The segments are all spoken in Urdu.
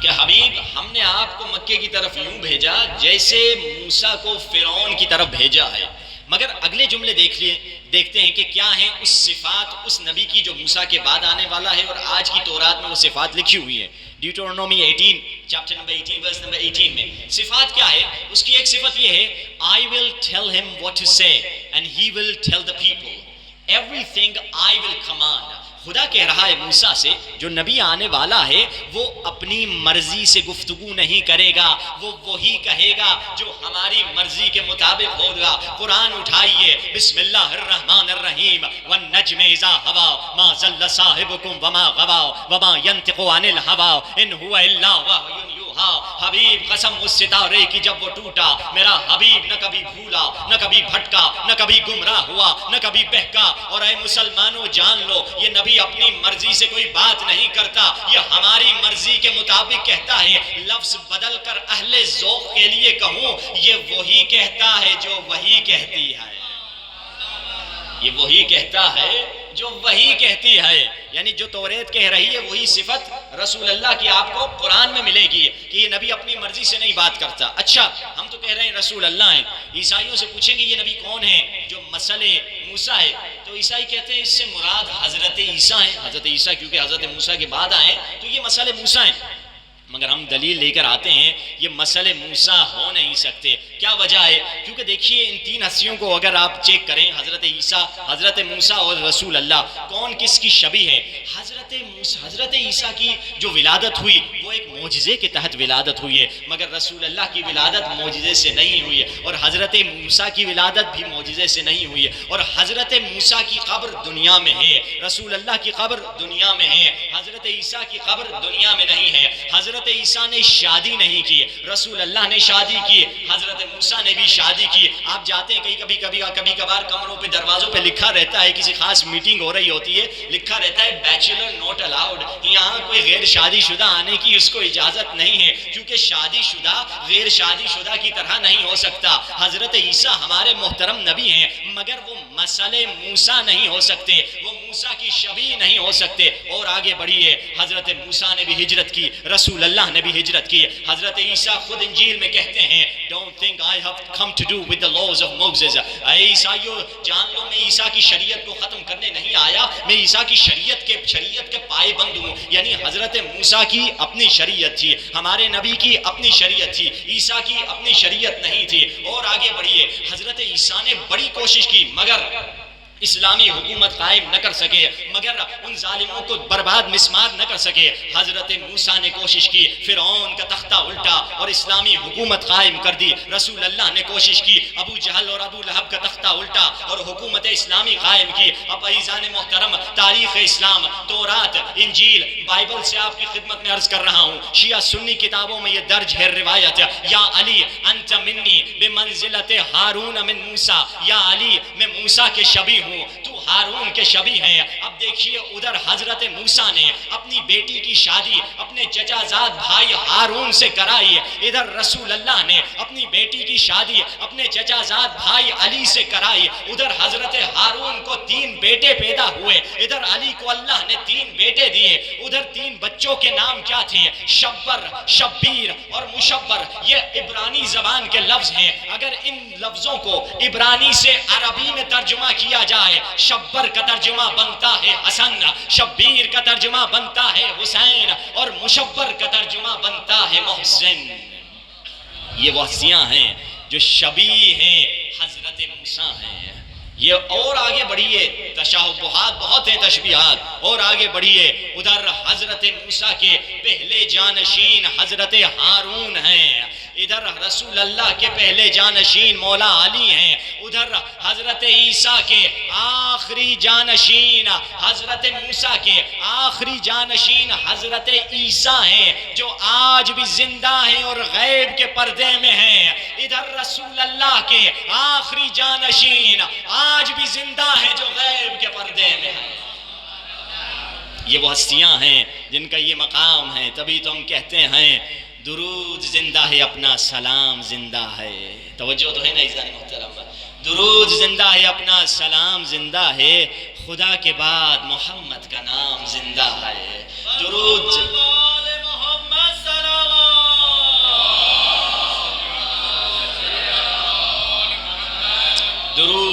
کہ حبیب ہم نے آپ کو مکے کی طرف یوں بھیجا جیسے موسیٰ کو فرعون کی طرف بھیجا ہے. مگر اگلے جملے دیکھتے ہیں کہ کیا ہیں اس صفات اس نبی کی جو موسیٰ کے بعد آنے والا ہے اور آج کی تورات میں وہ صفات لکھی ہوئی ہیں. ڈیوٹرونومی 18 چیپٹر نمبر 18 ورس نمبر 18 میں صفات کیا ہے؟ اس کی ایک صفت یہ ہے I will tell him what to say and he will tell the people everything I will command. خدا کہہ رہا ہے موسیٰ سے جو نبی آنے والا ہے وہ اپنی مرضی سے گفتگو نہیں کرے گا، وہ وہی کہے گا جو ہماری مرضی کے مطابق ہوگا. قرآن اٹھائیے، بسم اللہ الرحمن الرحیم، والنجم اذا ہوا ما ضل صاحبکم وما غوا وما ينطق عن الهوى ان هو الا وحی یوحی. حبیب قسم اس ستارے کی جب وہ ٹوٹا، میرا حبیب نہ کبھی بھولا، نہ کبھی بھٹکا، نہ کبھی گمراہ ہوا، نہ کبھی بہکا. اور اے مسلمانوں جان لو یہ نبی اپنی مرضی سے کوئی بات نہیں کرتا، یہ ہماری مرضی کے مطابق کہتا ہے. لفظ بدل کر اہل ذوق کے لیے کہوں، یہ وہی کہتا ہے جو وہی کہتی ہے. یہ وہی کہتا ہے جو وہی کہتی ہے. یعنی جو توریت کہہ رہی ہے وہی صفت رسول اللہ کی آپ کو قرآن میں ملے گی کہ یہ نبی اپنی مرضی سے نہیں بات کرتا. اچھا ہم تو کہہ رہے ہیں رسول اللہ ہیں، عیسائیوں سے پوچھیں گے یہ نبی کون ہے جو مسئلے موسیٰ ہے، تو عیسائی کہتے ہیں اس سے مراد حضرت عیسیٰ ہیں. حضرت عیسیٰ کیونکہ حضرت موسیٰ کے بعد آئے تو یہ مسئلے موسیٰ ہیں. مگر ہم دلیل لے کر آتے ہیں یہ مسئلے موسیٰ ہو نہیں سکتے. کیا وجہ ہے؟ کیونکہ دیکھیے ان تین ہستیوں کو اگر آپ چیک کریں، حضرت عیسیٰ، حضرت موسیٰ اور رسول اللہ، کون کس کی شبیہ ہے؟ حضرت عیسیٰ کی جو ولادت ہوئی وہ ایک معجزے کے تحت ولادت ہوئی ہے، مگر رسول اللہ کی ولادت معجزے سے نہیں ہوئی ہے. اور حضرت موسیٰ کی ولادت بھی معجزے سے نہیں ہوئی ہے. اور حضرت موسیٰ کی قبر دنیا میں ہے، رسول اللہ کی قبر دنیا میں ہے. حضرت عیسیٰ کی قبر دنیا میں نہیں ہے. حضرت عیسیٰ نے شادی نہیں کی، رسول اللہ نے شادی کی، حضرت موسیٰ نے بھی شادی کی. آپ جاتے ہیں کبھی کبھار کمروں پہ دروازوں پہ لکھا رہتا ہے، کسی خاص میٹنگ ہو رہی ہوتی ہے، لکھا رہتا ہے بیچلر نوٹ الاؤڈ. یہاں کوئی غیر شادی شدہ آنے کی اس کو اجازت نہیں ہے، کیونکہ شادی شدہ غیر شادی شدہ کی طرح نہیں ہو سکتا. حضرت عیسیٰ ہمارے محترم نبی ہیں مگر وہ مسئلے موسیٰ نہیں ہو سکتے، وہ موسیٰ کی شبیہ نہیں ہو سکتے. اور آگے بڑھیے، حضرت موسیٰ نے بھی ہجرت کی، رسول اللہ نے بھی ہجرت کی. حضرت عیسیٰ خود انجیل میں کہتے ہیں Don't think I have come to do with the laws of Moses. اے عیسائیو جان لو میں عیسیٰ کی شریعت کو ختم کرنے نہیں آیا، میں عیسیٰ کی شریعت کے پائے بند ہوں. یعنی حضرت موسیٰ کی اپنی شریعت تھی، ہمارے نبی کی اپنی شریعت تھی، عیسیٰ کی اپنی شریعت نہیں تھی. اور آگے بڑھیے، حضرت عیسیٰ نے بڑی کوشش کی مگر اسلامی حکومت قائم نہ کر سکے، مگر ان ظالموں کو برباد مسمار نہ کر سکے. حضرت موسیٰ نے کوشش کی، فرعون کا تختہ الٹا اور اسلامی حکومت قائم کر دی. رسول اللہ نے کوشش کی، ابو جہل اور ابو لہب کا تختہ الٹا اور حکومت اسلامی قائم کی. اب عزیزان محترم، تاریخ اسلام، تورات، انجیل، بائبل سے آپ کی خدمت میں عرض کر رہا ہوں، شیعہ سنی کتابوں میں یہ درج ہے روایت، یا علی انت منی بمنزلت ہارون من موسیٰ، یا علی میں موسیٰ کے شبیہ ہوں، تو ہارون کے شبیہ ہیں. اب دیکھیے ادھر حضرت موسیٰ نے اپنی بیٹی کی شادی اپنے چچا زاد بھائی ہارون سے کرائی، ادھر رسول اللہ نے اپنی بیٹی کی شادی اپنے چچا زاد بھائی علی سے کرائی. ادھر حضرت ہارون کو 3 بیٹے پیدا ہوئے، ادھر علی کو اللہ نے 3 بیٹے دیے. ادھر 3 بچوں کے نام کیا تھے؟ شبر، شبیر اور مشبر. یہ عبرانی زبان کے لفظ ہیں. اگر ان لفظوں کو عبرانی سے عربی میں ترجمہ کیا جائے، شبر کا ترجمہ بنتا ہے حسن، شبیر کا ترجمہ بنتا ہے حسین اور مشبر کا ترجمہ بنتا ہے محسن. یہ وہ ہستیاں ہیں جو شبیہ ہیں حضرت موسیٰ ہیں. یہ اور آگے بڑھیے، تشابہات بہت ہیں، تشبیہات. اور آگے بڑھیے، ادھر حضرت موسیٰ کے پہلے جانشین حضرت ہارون ہیں، ادھر رسول اللہ کے پہلے جانشین مولا علی ہیں. ادھر حضرت عیسیٰ کے آخری جانشین حضرت موسیٰ کے آخری جانشین حضرت عیسیٰ ہیں جو آج بھی زندہ ہیں اور غیب کے پردے میں ہیں. ادھر رسول اللہ کے آخری جانشین آج بھی زندہ ہیں جو غیب کے پردے میں ہیں. یہ وہ ہستیاں ہیں جن کا یہ مقام ہے. تبھی تو ہم کہتے ہیں درود زندہ ہے اپنا سلام زندہ ہے. توجہ تو ہے نا عزیزان محترم؟ درود زندہ ہے اپنا سلام زندہ ہے، خدا کے بعد محمد کا نام زندہ ہے. درود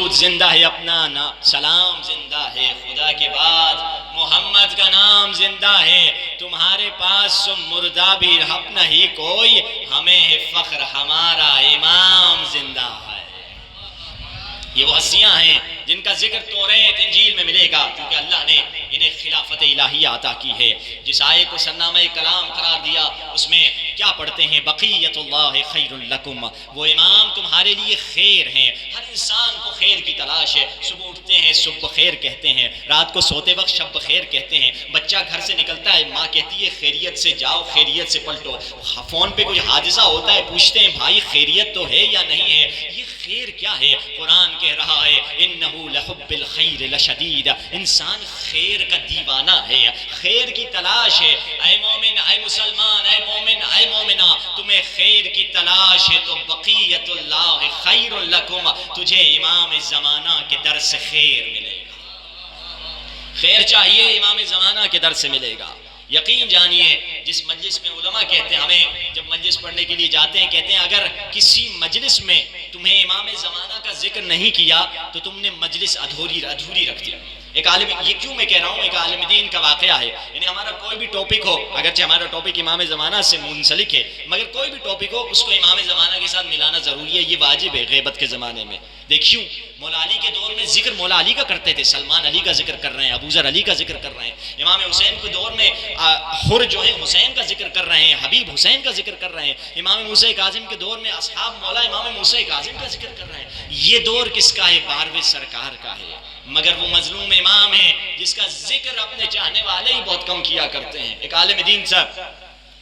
درود زندہ ہے، اپنا سلام زندہ ہے، خدا کے بعد محمد کا نام زندہ ہے، تمہارے پاس مردہ بھی اپنا ہی کوئی، ہمیں ہے فخر ہمارا امام زندہ ہے۔ یہ وہ ہستیاں ہیں جن کا ذکر توریت انجیل میں ملے گا، کیونکہ اللہ نے انہیں خلافت الہیہ عطا کی ہے۔ جس آیے کو سرنامہ کلام قرار دیا اس میں کیا پڑھتے ہیں؟ بقیت اللہ خیر لکم، وہ امام تمہارے لیے خیر ہیں۔ ہر انسان کو خیر کی تلاش ہے، صبح اٹھتے ہیں صبح خیر کہتے ہیں، رات کو سوتے وقت شب خیر کہتے ہیں، بچہ گھر سے نکلتا ہے ماں کہتی ہے خیریت سے جاؤ خیریت سے پلٹو، فون پہ کوئی حادثہ ہوتا ہے پوچھتے ہیں بھائی خیریت تو ہے یا نہیں ہے۔ یہ خیر کیا ہے؟ قرآن کہہ رہا ہے انہو لحب الخیر لشدید، انسان خیر کا دیوانہ ہے، خیر کی تلاش ہے۔ اے مومن، اے مسلمان، اے مومن، اے مومنہ، تمہیں خیر کی تلاش ہے تو بقیت اللہ خیر لکم، تجھے امام زمانہ کے در سے خیر ملے گا۔ خیر چاہیے امام زمانہ کے در سے ملے گا۔ یقین جانیے جس مجلس میں علماء کہتے ہیں، ہمیں جب مجلس پڑھنے کے لیے جاتے ہیں کہتے ہیں اگر کسی مجلس میں تمہیں امام زمانہ کا ذکر نہیں کیا تو تم نے مجلس ادھوری رکھ دی۔ ایک عالم، یہ کیوں میں کہہ رہا ہوں، ایک عالم دین کا واقعہ ہے، یعنی ہمارا کوئی بھی ٹاپک ہو، اگرچہ ہمارا ٹاپک امام زمانہ سے منسلک ہے مگر کوئی بھی ٹاپک ہو اس کو امام زمانہ کے ساتھ ملانا ضروری ہے، یہ واجب ہے غیبت کے زمانے میں۔ دیکھیوں مولا علی کے دور میں ذکر مولا علی کا کرتے تھے، سلمان علی کا ذکر کر رہے ہیں، ابو ذر علی کا ذکر کر رہے ہیں، امام حسین کے دور میں حر جو ہے حسین کا ذکر کر رہے ہیں، حبیب حسین کا ذکر کر رہے ہیں، امام موسیٰ کاظم کے دور میں اصحاب مولا امام موسیٰ کاظم کا ذکر کر رہے ہیں۔ یہ دور کس کا ہے؟ 12ویں سرکار کا ہے، مگر وہ مظلوم امام ہے جس کا ذکر اپنے چاہنے والے ہی بہت کم کیا کرتے ہیں۔ ایک عالم دین صاحب،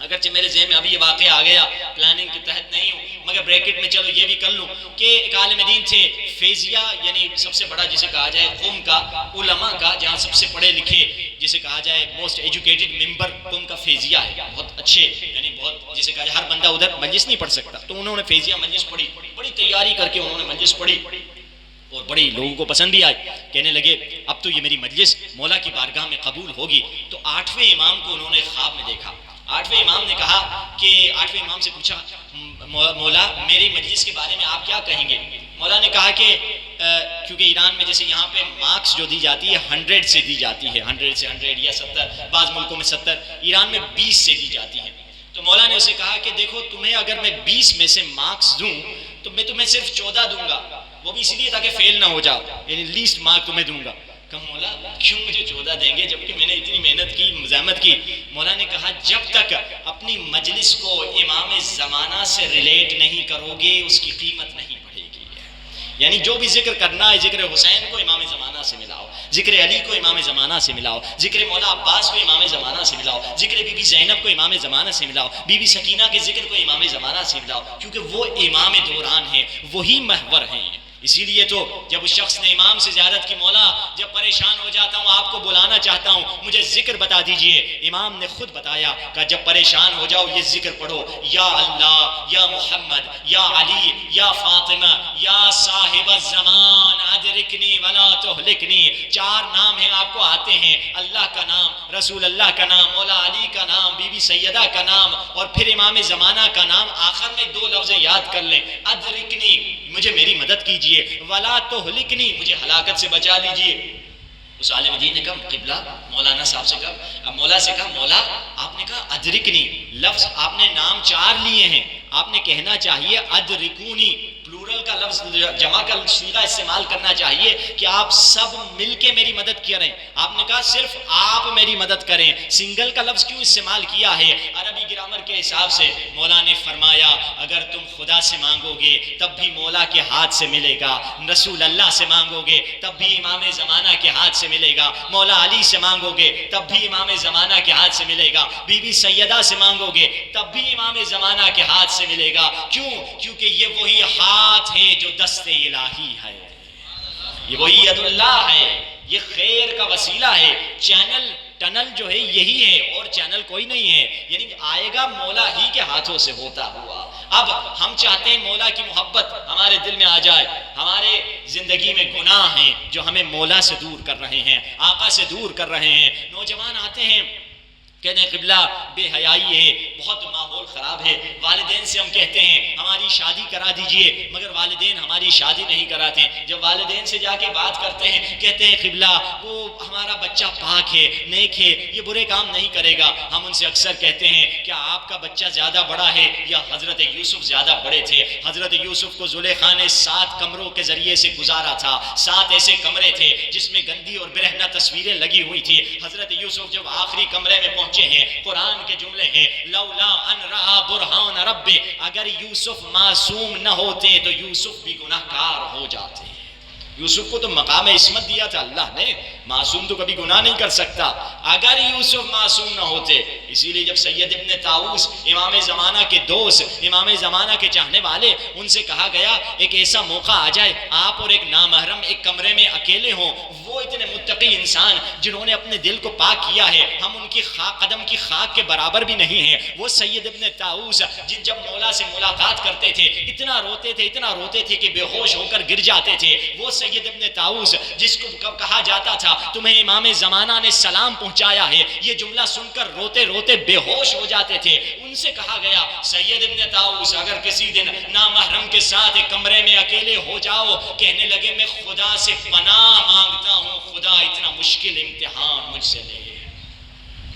اگرچہ میرے ذہن میں ابھی یہ واقعہ آ گیا، پلاننگ کے تحت نہیں ہوں مگر بریکٹ میں چلو یہ بھی کر لوں کہ ایک عالم دین تھے فیضیہ، یعنی سب سے بڑا جسے کہا جائے قوم کا، علماء کا جہاں سب سے پڑھے لکھے جسے کہا جائے موسٹ ایجوکیٹڈ ممبر قوم کا فیضیہ ہے، بہت اچھے، یعنی بہت جسے کہا جائے ہر بندہ ادھر مجلس نہیں پڑھ سکتا، تو انہوں نے فیضیہ مجلس پڑھی، بڑی تیاری کر کے انہوں نے مجلس پڑھی اور بڑی لوگوں کو پسند بھی آئی، کہنے لگے اب تو یہ میری مجلس مولا کی بارگاہ میں قبول ہوگی۔ تو 8ویں امام کو انہوں نے خواب میں دیکھا، 8ویں امام نے کہا کہ 8ویں امام سے پوچھا مولا میری مجلس کے بارے میں آپ کیا کہیں گے؟ مولا نے کہا کہ کیونکہ ایران میں جیسے یہاں پہ مارکس جو دی جاتی ہے 100 سے دی جاتی ہے، 100 سے 100 یا 70، بعض ملکوں میں 70، ایران میں 20 سے دی جاتی ہے۔ تو مولا نے اسے کہا کہ دیکھو تمہیں اگر میں 20 میں سے مارکس دوں تو میں تمہیں صرف 14 دوں گا، وہ بھی اس لیے تاکہ فیل نہ ہو جاؤ، یعنی لیسٹ مارک تمہیں دوں گا۔ کہ مولا کیوں مجھے 14 دیں گے جبکہ میں نے اتنی محنت کی، مزاحمت کی؟ مولا نے کہا جب تک اپنی مجلس کو امام زمانہ سے ریلیٹ نہیں کرو گے اس کی قیمت نہیں بڑھے گی۔ یعنی جو بھی ذکر کرنا ہے ذکر حسین کو امام زمانہ سے ملاؤ، ذکر علی کو امام زمانہ سے ملاؤ، ذکر مولا عباس کو امام زمانہ سے ملاؤ، ذکر بی بی زینب کو امام زمانہ سے ملاؤ، بی بی سکینہ کے ذکر کو امام زمانہ سے ملاؤ، کیونکہ وہ امام دوران ہیں، وہی محور ہیں۔ اسی لیے تو جب اس شخص نے امام سے زیارت کی، مولا جب پریشان ہو جاتا ہوں آپ کو بلانا چاہتا ہوں مجھے ذکر بتا دیجئے، امام نے خود بتایا کہ جب پریشان ہو جاؤ یہ ذکر پڑھو، یا اللہ یا محمد یا علی یا فاطمہ یا صاحب الزمان ادرکنی ولا تہلکنی، 4 نام ہیں آپ کو آتے ہیں، اللہ کا نام، رسول اللہ کا نام، مولا علی کا نام، بی بی سیدہ کا نام اور پھر امام زمانہ کا نام، آخر میں 2 لفظ یاد کر لیں، ادرکنی مجھے میری مدد کیجئے، ولا تہلکنی مجھے ہلاکت سے بچا لیجئے۔ اس عالم دین نے کہا قبلہ مولانا صاحب سے کہا، اب مولا سے کہا مولا آپ نے کہا ادرکنی، لفظ آپ نے نام 4 لیے ہیں، آپ نے کہنا چاہیے ادرکونی، پلورل کا لفظ جمع کا صیغہ استعمال کرنا چاہیے کہ آپ سب مل کے میری مدد کریں، آپ نے کہا صرف آپ میری مدد کریں، سنگل کا لفظ کیوں استعمال کیا ہے؟ عربی گرامر کے حساب سے مولا نے فرمایا اگر تم خدا سے مانگو گے تب بھی مولا کے ہاتھ سے ملے گا، رسول اللہ سے مانگو گے تب بھی امام زمانہ کے ہاتھ سے ملے گا، مولا علی سے مانگو گے تب بھی امام زمانہ کے ہاتھ سے ملے گا، بی بی سیدہ سے مانگو گے تب بھی امام زمانہ کے ہاتھ سے ملے گا۔ کیوں؟ کیونکہ یہ وہی ہاتھ ہے جو دست الہی ہے، یہ وہی ید اللہ ہے، یہ خیر کا وسیلہ ہے، چینل ٹنل جو ہے یہی ہے اور چینل کوئی نہیں ہے، یعنی آئے گا مولا ہی کے ہاتھوں سے ہوتا ہوا۔ اب ہم چاہتے ہیں مولا کی محبت ہمارے دل میں آ جائے، ہمارے زندگی میں گناہ ہیں جو ہمیں مولا سے دور کر رہے ہیں، آقا سے دور کر رہے ہیں۔ نوجوان آتے ہیں کہتے ہیں قبلہ بے حیائی ہے، بہت ماحول خراب ہے، والدین سے ہم کہتے ہیں ہماری شادی کرا دیجئے، مگر والدین ہماری شادی نہیں کراتے. جب والدین سے جا کے بات کرتے ہیں کہتے ہیں قبلہ وہ ہمارا بچہ پاک ہے، نیک ہے، یہ برے کام نہیں کرے گا. ہم ان سے اکثر کہتے ہیں کیا آپ کا بچہ زیادہ بڑا ہے یا حضرت یوسف زیادہ بڑے تھے؟ حضرت یوسف کو زلیخا نے 7 کمروں کے ذریعے سے گزارا تھا. 7 ایسے کمرے تھے جس میں گندی اور برہنہ تصویریں لگی ہوئی تھی. حضرت یوسف جب آخری کمرے میں پہنچے ہیں، قرآن کے جملے ہیں لولا ان رأى برہان رب، اگر یوسف معصوم نہ ہوتے تو یوسف بھی گناہ گار ہو جاتے. یوسف کو تو مقام عصمت دیا تھا اللہ نے، معصوم تو کبھی گناہ نہیں کر سکتا. اگر یوسف معصوم نہ ہوتے، اسی لیے جب سید ابن طاؤس امام زمانہ کے دوست، امام زمانہ کے چاہنے والے، ان سے کہا گیا ایک ایسا موقع آ جائے آپ اور ایک نامحرم ایک کمرے میں اکیلے ہوں، وہ اتنے متقی انسان جنہوں نے اپنے دل کو پاک کیا ہے، ہم ان کی قدم کی خاک کے برابر بھی نہیں ہیں. وہ سید ابن طاؤس جن جب مولا سے ملاقات کرتے تھے اتنا روتے تھے کہ بے ہوش ہو کر گر جاتے تھے. وہ سید ابن طاؤس جس کو کہا جاتا تھا تمہیں امام زمانہ نے سلام پہنچایا ہے، یہ جملہ سن کر روتے روتے بے ہوش ہو جاتے تھے. ان سے کہا گیا سید ابن طاؤس اگر کسی دن نامحرم کے ساتھ ایک کمرے میں اکیلے ہو جاؤ، کہنے لگے میں خدا سے پناہ مانگتا ہوں، خدا اتنا مشکل امتحان مجھ سے لے.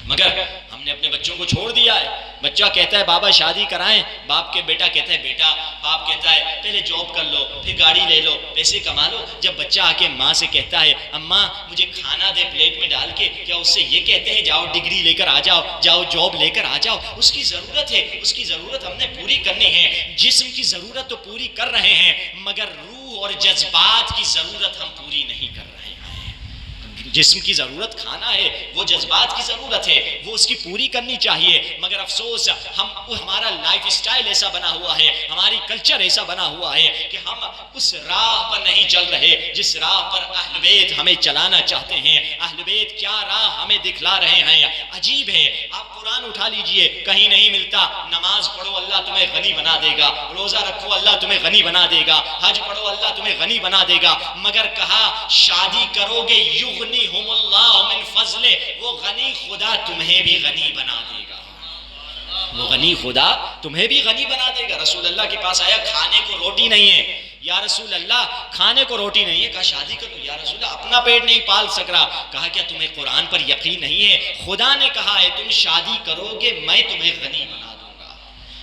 مگر ہم نے اپنے بچوں کو چھوڑ دیا ہے. بچہ کہتا ہے بابا شادی کرائیں، باپ کے بیٹا کہتا ہے بیٹا، باپ کہتا ہے پہلے جاب کر لو، پھر گاڑی لے لو، پیسے کما لو. جب بچہ آ کے ماں سے کہتا ہے اماں مجھے کھانا دے پلیٹ میں ڈال کے، کیا اس سے یہ کہتے ہیں جاؤ ڈگری لے کر آ جاؤ، جاؤ جاب لے کر آ جاؤ؟ اس کی ضرورت ہے، اس کی ضرورت ہم نے پوری کرنی ہے. جسم کی ضرورت تو پوری کر رہے ہیں مگر روح اور جذبات کی ضرورت ہم پوری نہیں کر رہے ہیں. جسم کی ضرورت کھانا ہے، وہ جذبات کی ضرورت ہے، وہ اس کی پوری کرنی چاہیے. مگر افسوس ہمارا لائف اسٹائل ایسا بنا ہوا ہے، ہماری کلچر ایسا بنا ہوا ہے کہ ہم اس راہ پر نہیں چل رہے جس راہ پر اہل بیت ہمیں چلانا چاہتے ہیں. اہل بیت کیا راہ ہمیں دکھلا رہے ہیں. عجیب ہے، آپ قرآن اٹھا لیجئے کہیں نہیں ملتا نماز پڑھو اللہ تمہیں غنی بنا دے گا، روزہ رکھو اللہ تمہیں غنی بنا دے گا، حج پڑھو اللہ تمہیں غنی بنا دے گا. مگر کہا شادی کرو گے یغنی ہم اللہ من فضل، وہ غنی خدا تمہیں بھی غنی بنا دے گا. وہ غنی خدا تمہیں بھی غنی بنا دے گا. رسول اللہ کے پاس آیا کھانے کو روٹی نہیں ہے، یا رسول اللہ کھانے کو روٹی نہیں ہے. کہا شادی کر لو. یا رسول اللہ اپنا پیٹ نہیں پال سک رہا. کہا کیا تمہیں قرآن پر یقین نہیں ہے؟ خدا نے کہا ہے تم شادی کرو گے میں تمہیں غنی بنا دوں گا.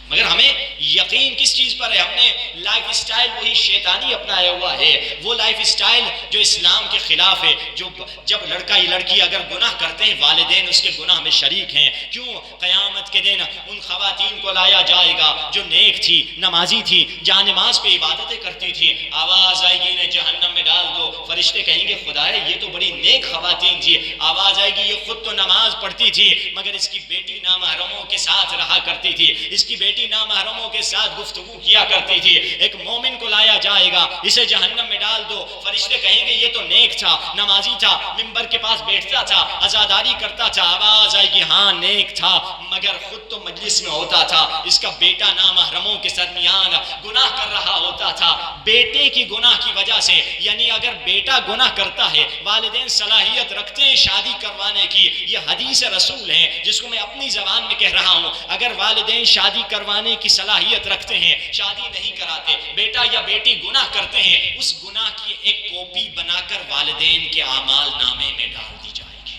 مگر ہمیں یقین کس چیز پر ہے؟ ہم نے لائف اسٹائل وہی شیطانی اپنایا ہوا ہے، وہ لائف اسٹائل جو اسلام کے خلاف ہے. جو جب لڑکا یا لڑکی اگر گناہ کرتے ہیں والدین اس کے گناہ میں شریک ہیں. کیوں؟ قیامت کے دن ان خواتین کو لایا جائے گا جو نیک تھی، نمازی تھی، جان نماز پہ عبادتیں کرتی تھی. آواز آئے گی انہیں جہنم میں ڈال دو. فرشتے کہیں گے خدائے یہ تو بڑی نیک خواتین تھی. آواز آئے گی یہ خود تو نماز پڑھتی تھی مگر اس کی بیٹی نامحرموں کے ساتھ رہا کرتی تھی، اس کی بیٹی نامحرموں کے ساتھ گفتگو کیا کرتی تھی. ایک مومن کو لایا جائے گا، اسے جہنم میں ڈال دو. فرشتے کہیں گے یہ تو نیک تھا، نمازی تھا، منبر کے پاس بیٹھتا تھا، عزاداری کرتا تھا. آواز آئے گی ہاں نیک تھا مگر خود تو مجلس میں ہوتا تھا، اس کا بیٹا نامحرموں کے درمیان گناہ کر رہا ہوتا تھا. بیٹے کی گناہ کی وجہ سے، یعنی اگر بیٹا گناہ کرتا ہے والدین صلاحیت رکھتے ہیں شادی کروانے کی. یہ حدیث رسول ہے جس کو میں اپنی زبان میں کہہ رہا ہوں. اگر والدین شادی کروانے کی صلاحیت رکھتے ہیں شادی نہیں کراتے. بیٹا یا بیٹی گناہ کرتے ہیں اس گناہ کی ایک کاپی بنا کر والدین کے اعمال نامے میں ڈال دی جائے گی.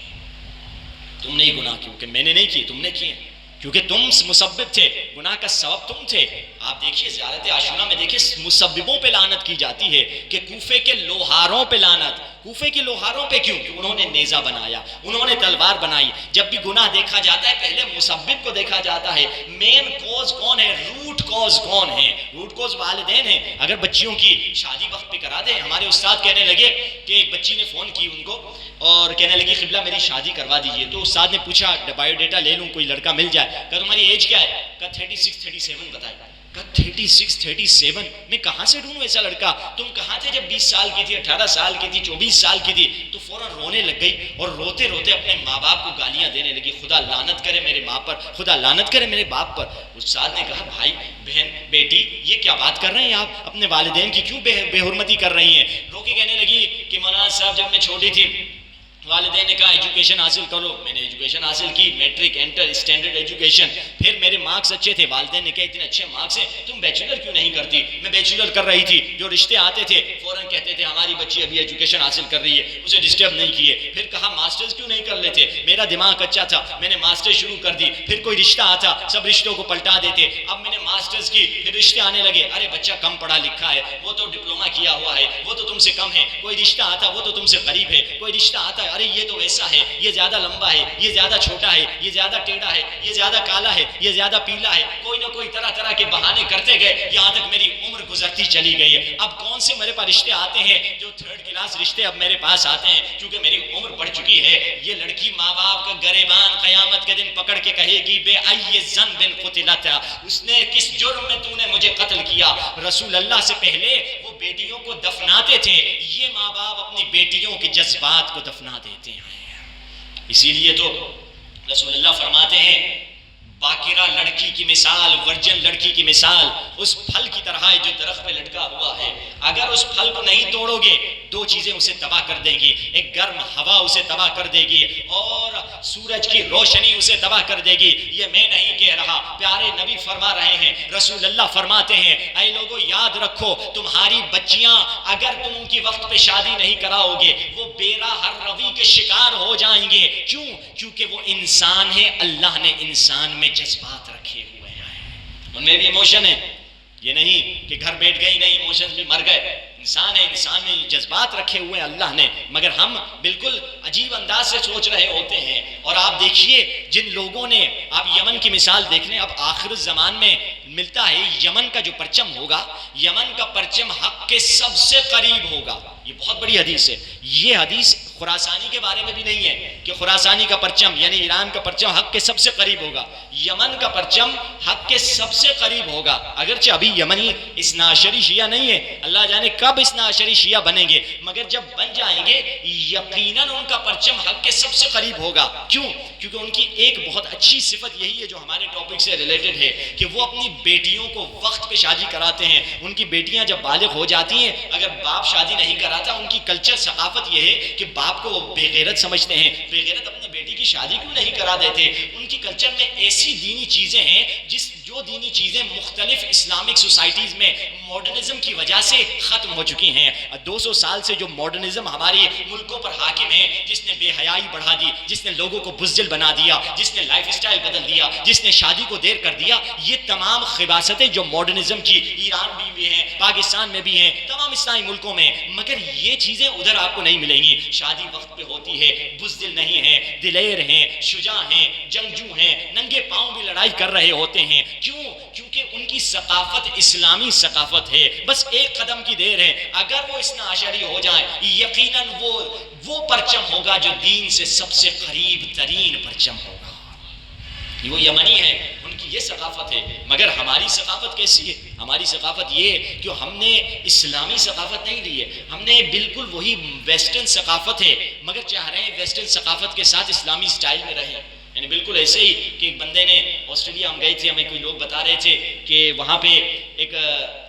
تم نے گناہ کیوں کہ میں نے نہیں کی، تم نے کیے کیونکہ تم مسبب تھے، گناہ کا سبب تم تھے. آپ دیکھیے زیارت عاشورہ میں دیکھیے مسببوں پہ لعنت کی جاتی ہے کہ کوفے کے لوہاروں پہ لعنت. کوفے کے لوہاروں پہ کیوں؟ کہ انہوں نے نیزہ بنایا، انہوں نے تلوار بنائی. جب بھی گناہ دیکھا جاتا ہے پہلے مسبب کو دیکھا جاتا ہے. مین کوز کون ہے؟ روٹ کوز کون ہے؟ روٹ کوز والدین ہیں. اگر بچیوں کی شادی وقت پہ کرا دیں. ہمارے استاد کہنے لگے کہ ایک بچی نے فون کی ان کو اور کہنے لگی قبلہ میری شادی کروا دیجئے. تو استاد نے پوچھا بایو ڈیٹا لے لوں کوئی لڑکا مل جائے. کہا تمہاری ایج کیا ہے؟ کہا 36 37 بتائے. کہا 36 37 میں کہاں سے ڈھونڈوں ایسا لڑکا؟ تم کہاں تھے جب 20 سال کی تھی، 18 سال کی تھی، 24 سال کی تھی؟ تو فوراً رونے لگ گئی اور روتے روتے اپنے ماں باپ کو گالیاں دینے لگی. خدا لعنت کرے میرے ماں پر، خدا لعنت کرے میرے باپ پر. استاد نے کہا بھائی بہن بیٹی یہ کیا بات کر رہے ہیں آپ؟ اپنے والدین کی کیوں بے حرمتی کر رہی ہیں؟ رو کے کہنے لگی کہ مولانا صاحب جب میں چھوٹی تھی والدین نے کہا ایجوکیشن حاصل کرو، میں نے ایجوکیشن حاصل کی، میٹرک انٹر اسٹینڈرڈ ایجوکیشن، پھر میرے مارکس اچھے تھے، والدین نے کہا اتنے اچھے مارکس ہیں تم بیچلر کیوں نہیں کرتی؟ میں بیچلر کر رہی تھی، جو رشتے آتے تھے فوراً کہتے تھے ہماری بچی ابھی ایجوکیشن حاصل کر رہی ہے، اسے ڈسٹرب نہیں کیے۔ پھر کہا ماسٹرز کیوں نہیں کر لیتے؟ میرا دماغ اچھا تھا، میں نے ماسٹر شروع کر دی، پھر کوئی رشتہ آتا سب رشتوں کو پلٹا دیتے، اب میں نے ماسٹرز کی، پھر رشتے آنے لگے، ارے بچہ کم پڑھا لکھا ہے، وہ تو ڈپلوما کیا ہوا ہے، وہ تو تم سے کم ہے، کوئی رشتہ آتا وہ تو تم سے غریب ہے، کوئی رشتہ آتا ہے ارے یہ تو ویسا ہے، یہ زیادہ لمبا ہے، یہ زیادہ چھوٹا ہے، یہ زیادہ ٹیڑھا ہے، یہ زیادہ کالا ہے، یہ زیادہ پیلا ہے، کوئی نہ کوئی طرح طرح کے بہانے کرتے گئے، یہاں تک میری عمر گزرتی چلی گئی ہے۔ اب کون سے میرے پاس رشتے آتے ہیں؟ جو تھرڈ کلاس رشتے اب میرے پاس آتے ہیں، کیونکہ میری عمر بڑھ چکی ہے۔ یہ لڑکی ماں باپ کا گریبان قیامت کے دن پکڑ کے کہے گی بے ای ذنب قتلت، اس نے کس جرم میں تو نے مجھے قتل کیا؟ رسول اللہ سے پہلے وہ بیٹیوں کو دفناتے تھے، یہ ماں باپ اپنی بیٹیوں کے جذبات کو دفنا دیتے ہیں۔ اسی لیے تو رسول اللہ فرماتے ہیں باکرہ لڑکی کی مثال، ورجن لڑکی کی مثال اس پھل کی طرح ہے جو درخت پہ لٹکا ہوا ہے، اگر اس پھل کو نہیں توڑو گے دو چیزیں اسے تباہ کر دیں گی، ایک گرم ہوا اسے تباہ کر دے گی اور سورج کی روشنی اسے تباہ کر دے گی۔ یہ میں نہیں کہہ رہا، پیارے نبی فرما رہے ہیں، رسول اللہ فرماتے ہیں اے لوگوں یاد رکھو تمہاری بچیاں اگر تم ان کی وقت پہ شادی نہیں کراؤ گے وہ بے راہ روی کے شکار ہو جائیں گے۔ کیوں؟ کیونکہ وہ انسان ہے، اللہ نے انسان میں جذبات رکھے ہوئے ہیں، ان میں بھی ایموشن ہے، یہ نہیں کہ گھر بیٹھ گئی نہیں ایموشنز بھی مر گئے، انسان ہے، انسان میں جذبات رکھے ہوئے اللہ نے، مگر ہم بالکل عجیب انداز سے سوچ رہے ہوتے ہیں۔ اور آپ دیکھیے جن لوگوں نے، آپ یمن کی مثال دیکھ لیں، اب آخر الزمان میں ملتا ہے یمن کا جو پرچم ہوگا، یمن کا پرچم حق کے سب سے قریب ہوگا، یہ بہت بڑی حدیث ہے۔ یہ حدیث خراسانی کے بارے میں بھی نہیں ہے کہ خراسانی کا پرچم یعنی ایران کا پرچم حق کے سب سے قریب ہوگا، یمن کا پرچم حق کے سب سے قریب ہوگا، اگرچہ ابھی یمنی اثنا عشری شیعہ نہیں ہے، اللہ جانے کب اثنا عشری شیعہ بنیں گے، مگر جب بن جائیں گے یقیناً ان کا پرچم حق کے سب سے قریب ہوگا۔ کیوں؟ کیونکہ ان کی ایک بہت اچھی صفت یہی ہے جو ہمارے ٹاپک سے ریلیٹڈ ہے کہ وہ اپنی بیٹیوں کو وقت پہ شادی کراتے ہیں۔ ان کی بیٹیاں جب بالغ ہو جاتی ہیں، اگر باپ شادی نہیں کراتا، ان کی کلچر ثقافت یہ ہے کہ باپ کو وہ بے غیرت سمجھتے ہیں، بے غیرت اپنی بیٹی کی شادی کیوں نہیں کرا دیتے؟ ان کی کلچر میں ایسی دینی چیزیں ہیں جو دینی چیزیں مختلف اسلامک سوسائٹیز میں ماڈرنزم کی وجہ سے ختم ہو چکی ہیں۔ 200 سال سے جو ماڈرنزم ہماری ملکوں پر حاکم ہے، جس نے بے حیائی بڑھا دی، جس نے لوگوں کو بزدل بنا دیا، جس نے لائف اسٹائل بدل دیا، جس نے شادی کو دیر کر دیا، یہ تمام خباثتیں جو ماڈرنزم کی ایران میں بھی ہیں، پاکستان میں بھی ہیں، تمام اسلامی ملکوں میں، مگر یہ چیزیں ادھر آپ کو نہیں ملیں گی۔ شادی وقت پہ ہوتی ہے، بزدل نہیں ہیں، دلیر ہیں، شجاع ہیں، جنگجو ہیں، ننگے پاؤں بھی لڑائی کر رہے ہوتے ہیں۔ کیوں؟ کیونکہ ان کی ثقافت اسلامی ثقافت ہے، بس ایک قدم کی دیر ہے، اگر وہ اثنا عشری ہو جائیں یقیناً وہ پرچم ہوگا جو دین سے سب سے قریب ترین پرچم ہوگا۔ وہ یمنی ہے، ان کی یہ ثقافت ہے، مگر ہماری ثقافت کیسی ہے؟ ہماری ثقافت یہ کہ ہم نے اسلامی ثقافت نہیں لی ہے، ہم نے بالکل وہی ویسٹرن ثقافت ہے، مگر چاہ رہے ہیں ویسٹرن ثقافت کے ساتھ اسلامی سٹائل میں رہیں۔ یعنی بالکل ایسے ہی کہ ایک بندے نے، آسٹریلیا ہم گئے تھے، ہمیں کوئی لوگ بتا رہے تھے کہ وہاں پہ ایک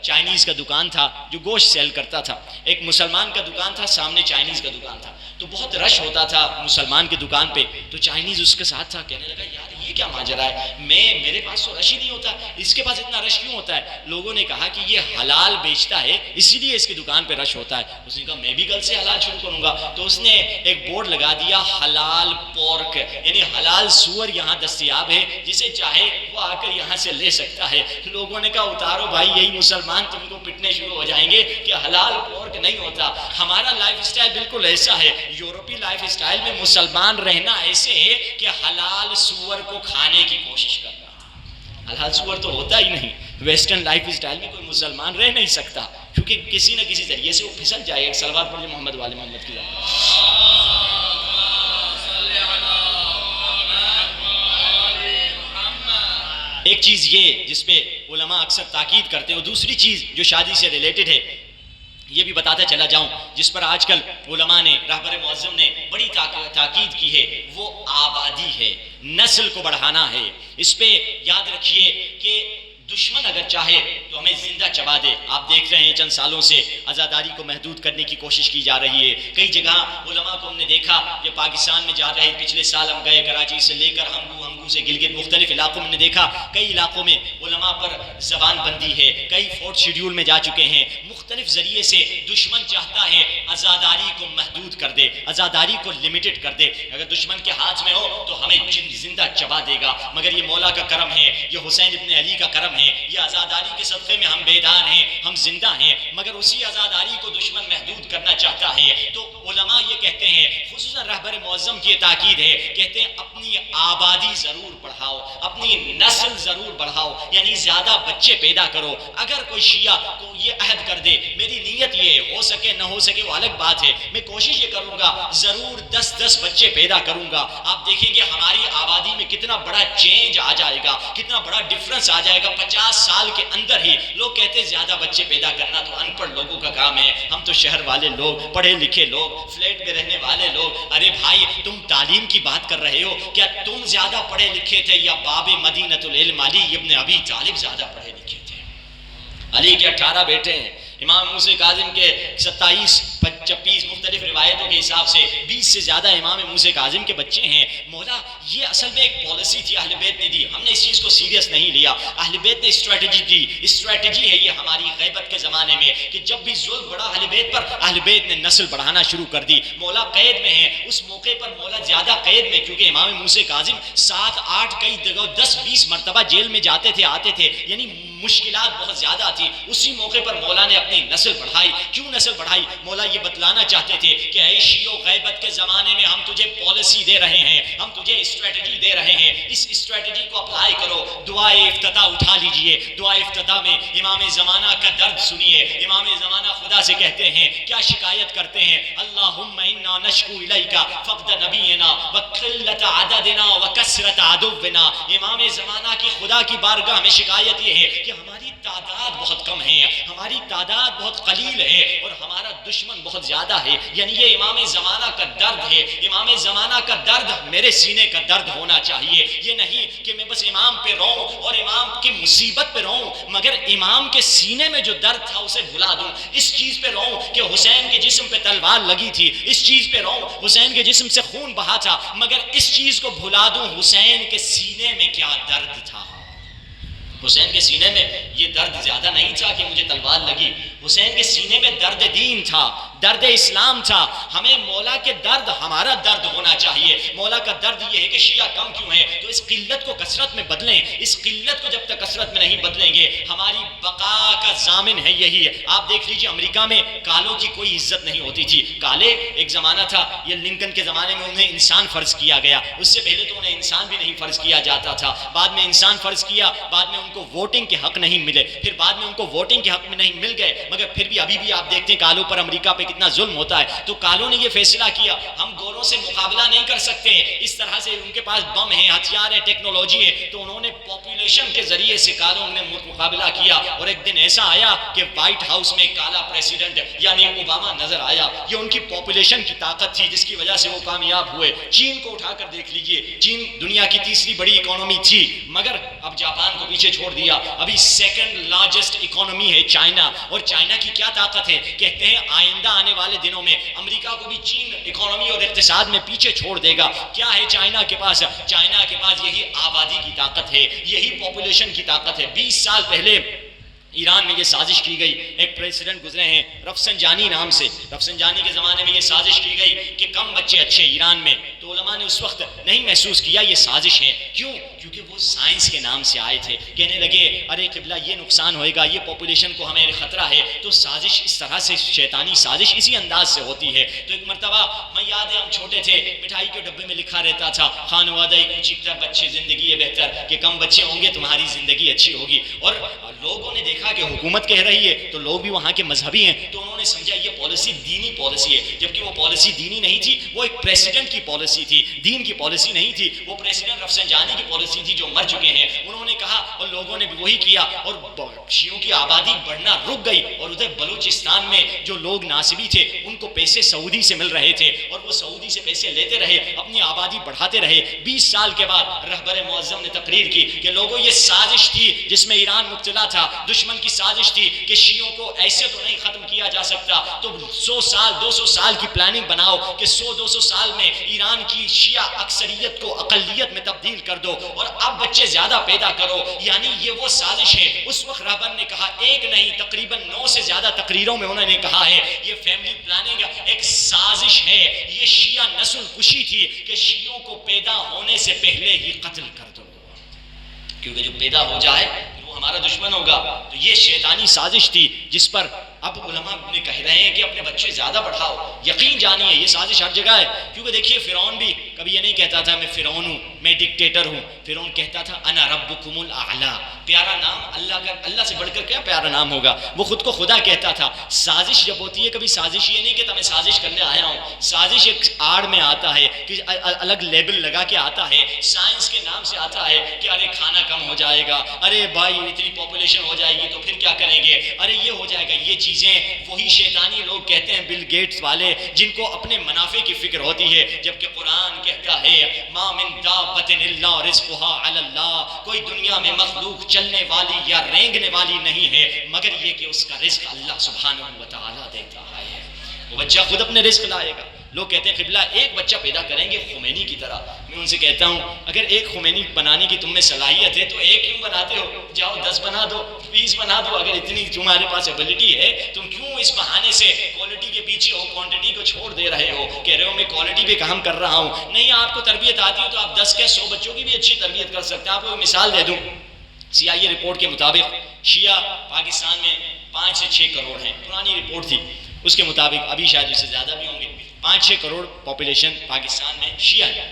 چائنیز کا دکان تھا جو گوشت سیل کرتا تھا، ایک مسلمان کا دکان تھا، سامنے چائنیز کا دکان تھا، تو بہت رش ہوتا تھا مسلمان کی دکان پہ، تو چائنیز اس کے ساتھ تھا، کہنے لگا یار یہ کیا ماجرا ہے، میرے پاس تو رش ہی نہیں ہوتا، اس کے پاس اتنا رش کیوں ہوتا ہے؟ لوگوں نے کہا کہ یہ حلال بیچتا ہے اسی لیے اس کی دکان پہ رش ہوتا ہے۔ اس نے کہا میں بھی کل سے حلال شروع کروں گا، تو اس نے ایک بورڈ لگا دیا حلال پورک، یعنی حلال سور یہاں دستیاب ہے، جسے چاہے وہ آ کر یہاں سے لے سکتا ہے۔ لوگوں نے کہا اتارو بھائی، یہی مسلمان تم کو پٹنے شروع ہو جائیں گے کہ حلال پورک نہیں ہوتا۔ ہمارا لائف اسٹائل بالکل ایسا ہے، یورپی لائف اسٹائل میں مسلمان رہنا ایسے ہے کہ حلال سور کو کھانے کی کوشش کرنا، حلال سور تو ہوتا ہی نہیں۔ ویسٹرن لائف اسٹائل میں کوئی مسلمان رہ نہیں سکتا، کیونکہ کسی نہ کسی ذریعے سے وہ پھسل جائے گا۔ صلوات پڑھیے محمد والے محمد کی ذات۔ ایک چیز یہ جس پہ علماء اکثر تاکید کرتے ہیں، اور دوسری چیز جو شادی سے ریلیٹڈ ہے یہ بھی بتاتا چلا جاؤں، جس پر آج کل علماء نے، رہبر معظم نے بڑی تاکید کی ہے، وہ آبادی ہے، نسل کو بڑھانا ہے۔ اس پہ یاد رکھیے کہ دشمن اگر چاہے تو تو ہمیں زندہ چبا دے. آپ دیکھ رہے ہیں چند سالوں سے عزاداری کو محدود کرنے کی کوشش کی جا رہی ہے. کئی جگہ علماء کو ہم نے دیکھا کہ پاکستان میں جا رہے, پچھلے سال ہم گئے کراچی سے لے کر ہنگو سے گلگت, مختلف علاقوں میں نے دیکھا کئی علاقوں میں علماء پر زبان بندی ہے, کئی فورتھ شیڈیول میں جا چکے ہیں. مختلف ذریعے سے دشمن چاہتا ہے عزاداری کو محدود کر دے, عزاداری کو لمیٹڈ کر دے. اگر دشمن کے ہاتھ میں ہو تو ہمیں زندہ چبا دے گا, مگر یہ مولا کا کرم ہے, یہ حسین ابن علی کا کرم ہے, یہ عزاداری کے صدقے میں ہم بیدار ہیں, ہم زندہ ہیں. مگر اسی عزاداری کو دشمن محدود کرنا چاہتا ہے. تو علماء یہ کہتے ہیں, خصوصاً رہبر معظم کی تاکید ہے, کہتے ہیں اپنی آبادی ضرور بڑھاؤ, اپنی نسل ضرور بڑھاؤ, یعنی زیادہ بچے پیدا کرو. اگر کوئی شیعہ کو یہ عہد کر دے, میری نیت یہ ہے, ہو سکے نہ ہو سکے وہ الگ بات ہے, میں کوشش یہ کروں گا ضرور 10 بچے پیدا کروں گا. آپ دیکھیں گے ہماری آبادی میں کتنا بڑا چینج آ جائے گا, کتنا بڑا ڈفرنس آ جائے گا. 50 سال کے اندر ہی لوگ کہتے ہیں زیادہ بچے پیدا کرنا تو ان پڑھ لوگوں کا کام ہے, ہم تو شہر والے لوگ, پڑھے لکھے لوگ, فلیٹ میں رہنے والے لوگ. ارے بھائی تم تعلیم کی بات کر رہے ہو, کیا تم زیادہ پڑھے لکھے تھے یا باب مدینۃ العلم علی ابن ابی طالب زیادہ پڑھے لکھے تھے؟ علی کے 18 بیٹے ہیں, امام موسیٰ کاظم کے 27-26 مختلف روایتوں کے حساب سے 20 سے زیادہ امام موسیٰ کاظم کے بچے ہیں. مولا یہ اصل میں ایک پالیسی تھی اہل بیت نے دی, ہم نے اس چیز کو سیریس نہیں لیا. اہل بیت نے اسٹریٹجی دی, اسٹریٹجی ہے یہ ہماری غیبت کے زمانے میں کہ جب بھی ظلم بڑھا اہل بیت پر, اہل بیت نے نسل بڑھانا شروع کر دی. مولا قید میں ہیں, اس موقع پر مولا زیادہ قید میں, کیونکہ امام موسیٰ کاظم 7-8 کئی جگہ 10-20 مرتبہ جیل میں جاتے تھے آتے تھے, یعنی مشکلات بہت زیادہ تھی. اسی موقع پر مولا نے اپنی نسل بڑھائی. کیوں نسل بڑھائی؟ مولا یہ بتلانا چاہتے تھے کہ اے شیعو, غیبت کے زمانے میں ہم تجھے پالیسی دے رہے ہیں, ہم تجھے اسٹریٹجی دے رہے ہیں, اس اسٹریٹجی کو اپلائی کرو. دعائے افتتاح اٹھا لیجئے. دعائے افتتاح میں امام زمانہ کا درد سنیے. امام زمانہ خدا سے کہتے ہیں, کیا شکایت کرتے ہیں, اللہم انا نشکو الیکا فقد نبینا وقلت عددنا وکثرت عدونا. امام زمانہ کی خدا کی بارگاہ میں شکایت یہ ہے کہ ہماری تعداد بہت کم ہے, ہماری تعداد بہت قلیل ہے اور ہمارا دشمن بہت زیادہ ہے. یعنی یہ امام زمانہ کا درد ہے. امام زمانہ کا درد میرے سینے کا درد ہونا چاہیے. یہ نہیں کہ میں بس امام پہ رہوں اور امام کی مصیبت پہ رہوں, مگر امام کے سینے میں جو درد تھا اسے بھلا دوں. اس چیز پہ رہوں کہ حسین کے جسم پہ تلوار لگی تھی, اس چیز پہ رہوں حسین کے جسم سے خون بہا تھا, مگر اس چیز کو بھلا دوں حسین کے سینے میں کیا درد تھا. حسین کے سینے میں یہ درد زیادہ نہیں تھا کہ مجھے تلوار لگی, حسین کے سینے میں درد دین تھا, درد اسلام تھا. ہمیں مولا کے درد ہمارا درد ہونا چاہیے. مولا کا درد یہ ہے کہ شیعہ کم کیوں ہیں, تو اس قلت کو کثرت میں بدلیں. اس قلت کو جب تک کثرت میں نہیں بدلیں گے ہماری بقا کا ضامن ہے یہی ہے. آپ دیکھ لیجئے امریکہ میں کالوں کی کوئی عزت نہیں ہوتی تھی. کالے ایک زمانہ تھا, یہ لنکن کے زمانے میں انہیں انسان فرض کیا گیا, اس سے پہلے تو انہیں انسان بھی نہیں فرض کیا جاتا تھا. بعد میں انسان فرض کیا, بعد میں ان کو ووٹنگ کے حق نہیں ملے, پھر بعد میں ان کو ووٹنگ کے حق میں نہیں مل گئے, مگر پھر بھی ابھی بھی آپ دیکھتے ہیں کالوں پر امریکہ پہ کتنا ظلم ہوتا ہے. تو کالوں نے یہ فیصلہ کیا ہم گوروں سے مقابلہ نہیں کر سکتے ہیں, اس طرح سے ان کے پاس بم ہیں, ہتھیار ہے, ٹیکنالوجی ہے, تو انہوں نے پاپولیشن کے ذریعے سے کالوں نے مقابلہ کیا. اور ایک دن ایسا آیا کہ وائٹ ہاؤس میں کالا پریزیڈنٹ یعنی اوباما نظر آیا. یہ ان کی پاپولیشن کی طاقت تھی جس کی وجہ سے وہ کامیاب ہوئے. چین کو اٹھا کر دیکھ لیجئے, چین دنیا کی تیسری بڑی اکانومی تھی, مگر اب جاپان کو پیچھے چھوڑ دیا. ابھی سیکنڈ لارجسٹ اکانومی ہے چائنا, اور چائنا کی کیا طاقت ہے, کہتے ہیں آئندہ آنے والے دنوں میں امریکہ کو بھی چین اکانومی اور اقتصاد میں پیچھے چھوڑ دے گا. کیا ہے چائنا کے پاس؟ چائنا کے پاس یہی آبادی کی طاقت ہے, یہی پاپولیشن کی طاقت ہے. 20 سال پہلے ایران میں یہ سازش کی گئی, ایک پریزیڈنٹ گزرے ہیں رفسنجانی نام سے, رفسنجانی کے زمانے میں یہ سازش کی گئی کہ کم بچے اچھے ایران میں. تو علماء نے اس وقت نہیں محسوس کیا یہ سازش ہے. کیوں؟ کیونکہ وہ سائنس کے نام سے آئے تھے, کہنے لگے ارے قبلہ یہ نقصان ہوئے گا, یہ پاپولیشن کو ہمیں خطرہ ہے. تو سازش اس طرح سے, شیطانی سازش اسی انداز سے ہوتی ہے. تو ایک مرتبہ میں یاد ہے ہم چھوٹے تھے, مٹھائی کے ڈبے میں لکھا رہتا تھا خانوادہ کوچکتر بچے زندگی بہتر, کہ کم بچے ہوں گے تمہاری زندگی اچھی ہوگی. اور لوگوں نے دیکھا کہ حکومت کہہ رہی ہے تو لوگ بھی وہاں کے مذہبی ہیں, تو انہوں نے سمجھا یہ پالیسی دینی پالیسی ہے, جبکہ وہ پالیسی دینی نہیں تھی, وہ ایک پریزیڈنٹ کی پالیسی تھی, دین کی پالیسی نہیں تھی. وہ پریزیڈنٹ رفسنجانی کی پالیسی تھی جو مر چکے ہیں. انہوں نے کہا اور لوگوں نے بھی وہی کیا, اور شیعوں کی آبادی بڑھنا رک گئی. اور ادھر بلوچستان میں جو لوگ ناصبی تھے ان کو پیسے سعودی سے مل رہے تھے, اور وہ سعودی سے پیسے لیتے رہے, اپنی آبادی بڑھاتے رہے. 20 سال کے بعد رہبر معظم نے تقریر کی کہ لوگوں یہ سازش تھی جس میں ایران مبتلا تھا, دشمن دشمن کی سازش تھی کہ شیعوں کو ایسے تو نہیں ختم کیا جا سکتا، تو 100 سال 200 سال کی پلاننگ بناؤ کہ 100-200 سال میں ایران کی شیعہ اکثریت کو اقلیت میں تبدیل کر دو اور اب بچے زیادہ پیدا کرو۔ یعنی یہ وہ سازش ہے۔ اس وقت رہبر نے کہا، ایک نہیں تقریباً 9 سے زیادہ تقریروں میں انہوں نے کہا ہے یہ فیملی پلاننگ ایک سازش ہے، یہ شیعہ نسل کشی تھی کہ شیعوں کو پیدا ہونے سے پہلے ہی قتل کر دو، کیونکہ جو پیدا ہو جائے وہ ہمارا دشمن ہوگا۔ تو یہ شیطانی سازش تھی جس پر اب علماء نے کہہ رہے ہیں کہ اپنے بچے زیادہ بڑھاؤ۔ یقین جانیے یہ سازش ہر جگہ ہے، کیونکہ دیکھیے فرعون بھی کبھی یہ نہیں کہتا تھا میں فرعون ہوں، میں ڈکٹیٹر ہوں۔ فرعون کہتا تھا انا ربکم الاعلی۔ پیارا نام اللہ کا، اللہ سے بڑھ کر کیا پیارا نام ہوگا؟ وہ خود کو خدا کہتا تھا۔ سازش جب ہوتی ہے، کبھی سازش یہ نہیں کہتا میں سازش کرنے آیا ہوں، سازش ایک آڑ میں آتا ہے کہ الگ لیبل لگا کے آتا ہے، سائنس کے نام سے آتا ہے کہ ارے کھانا کم ہو جائے گا، ارے بھائی اتنی پاپولیشن ہو جائے گی تو پھر کیا کریں گے، ارے یہ ہو جائے گا۔ یہ چیزیں وہی شیطانی لوگ کہتے ہیں، بل گیٹس والے، جن کو اپنے منافع کی فکر ہوتی ہے، جبکہ قرآن کہتا ہے ما من دابۃ الا رزقها علی اللہ، کوئی دنیا میں مخلوق چلنے والی یا رینگنے والی نہیں ہے مگر یہ کہ اس کا رزق اللہ سبحانہ و تعالیٰ دیتا ہے۔ وہ بچہ خود اپنے رزق لائے گا۔ لوگ کہتے ہیں قبلہ ایک بچہ پیدا کریں گے خمینی کی طرح۔ میں ان سے کہتا ہوں اگر ایک خمینی بنانے کی تم میں صلاحیت ہے تو ایک کیوں بناتے ہو؟ جاؤ 10 بنا دو، 20 بنا دو۔ اگر اتنی تمہارے پاس ایبلٹی ہے، تم کیوں اس بہانے سے کوالٹی کے پیچھے ہو، کوانٹٹی کو چھوڑ دے رہے ہو؟ کہہ رہے ہو میں کوالٹی پہ کام کر رہا ہوں۔ نہیں، آپ کو تربیت آتی ہے تو آپ 10 کے 100 بچوں کی بھی اچھی تربیت کر سکتے ہیں۔ آپ کو ایک مثال دے دوں، CIA رپورٹ کے مطابق شیعہ پاکستان میں 5 سے 6 کروڑ ہیں، پرانی رپورٹ تھی، اس کے مطابق ابھی شاید اس سے زیادہ بھی ہوں گے۔ 5-6 کروڑ پاپولیشن پاکستان میں شیعہ ہے،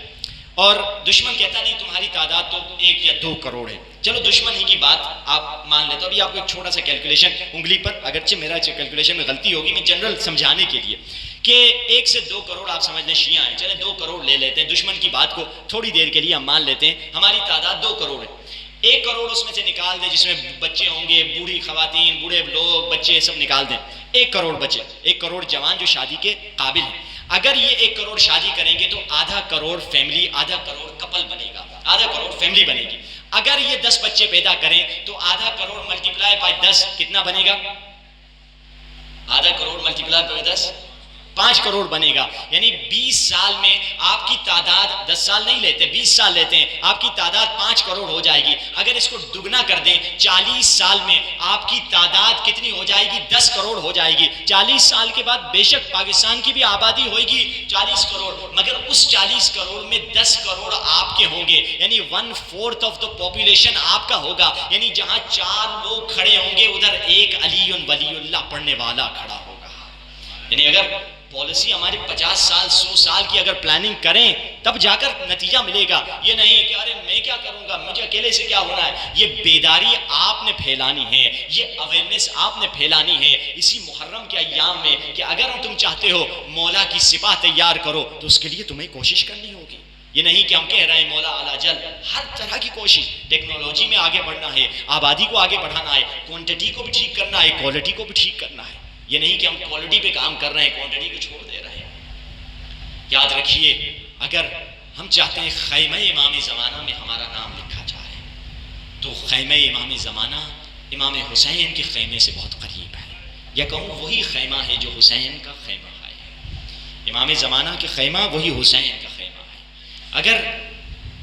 اور دشمن کہتا نہیں تمہاری تعداد تو 1 یا 2 کروڑ ہے۔ چلو دشمن ہی کی بات آپ مان لیتے ہو۔ ابھی آپ کو ایک چھوٹا سا کیلکولیشن انگلی پر، اگرچہ میرا کیلکولیشن میں غلطی ہوگی، میں جنرل سمجھانے کے لیے کہ 1 سے 2 کروڑ آپ سمجھ لیں شیعہ ہیں، چلیں 2 کروڑ لے لیتے ہیں، دشمن کی بات کو تھوڑی دیر کے لیے ہم مان لیتے ہیں، ہماری تعداد 2 کروڑ ہے۔ 1 کروڑ اس میں سے نکال دیں جس میں بچے ہوں گے، بوڑھی خواتین، بوڑھے لوگ، بچے سب نکال دیں، 1 کروڑ بچے، 1 کروڑ جوان جو شادی کے قابل ہیں۔ اگر یہ 1 کروڑ شادی کریں گے تو آدھا کروڑ فیملی، آدھا کروڑ کپل بنے گا، آدھا کروڑ فیملی بنے گی۔ اگر یہ 10 بچے پیدا کریں تو آدھا کروڑ ملٹیپلائی بائی 10 کتنا بنے گا؟ آدھا کروڑ ملٹیپلائی بائی 10 5 کروڑ بنے گا۔ یعنی 20 سال میں آپ کی تعداد، 10 سال نہیں لیتے 20 سال لیتے ہیں، آپ کی تعداد 5 کروڑ ہو جائے گی۔ اگر اس کو دگنا کر دیں 40 سال میں آپ کی تعداد کتنی ہو جائے گی؟ 10 کروڑ ہو جائے گی۔ 40 سال کے بعد بے شک پاکستان کی بھی آبادی ہوئے گی 40 کروڑ، مگر اس 40 کروڑ میں 10 کروڑ آپ کے ہوں گے، یعنی 1/4 آف دا پاپولیشن آپ کا ہوگا۔ یعنی جہاں 4 لوگ کھڑے ہوں گے ادھر ایک علی ولی اللہ پڑھنے والا کھڑا ہوگا۔ یعنی اگر پالیسی ہماری 50 سال 100 سال کی اگر پلاننگ کریں تب جا کر نتیجہ ملے گا، یہ نہیں کہ ارے میں کیا کروں گا، مجھے اکیلے سے کیا ہونا ہے۔ یہ بیداری آپ نے پھیلانی ہے، یہ اویئرنیس آپ نے پھیلانی ہے اسی محرم کے ایام میں کہ اگر تم چاہتے ہو مولا کی سپاہ تیار کرو تو اس کے لیے تمہیں کوشش کرنی ہوگی۔ یہ نہیں کہ ہم کہہ رہے ہیں مولا اعلیٰ جل، ہر طرح کی کوشش، ٹیکنالوجی میں آگے بڑھنا ہے، آبادی کو آگے بڑھانا ہے، کوانٹٹی کو بھی ٹھیک کرنا ہے، کوالٹی کو بھی ٹھیک کرنا ہے۔ یہ نہیں کہ ہم کوالٹی پہ کام کر رہے ہیں، کوانٹٹی کو چھوڑ دے رہے ہیں۔ یاد رکھیے اگر ہم چاہتے ہیں خیمہ امام زمانہ میں ہمارا نام لکھا جائے تو خیمہ امام زمانہ امام حسین کے خیمے سے بہت قریب ہے، یا کہوں وہی خیمہ ہے جو حسین کا خیمہ ہے۔ امام زمانہ کے خیمہ وہی حسین کا خیمہ ہے۔ اگر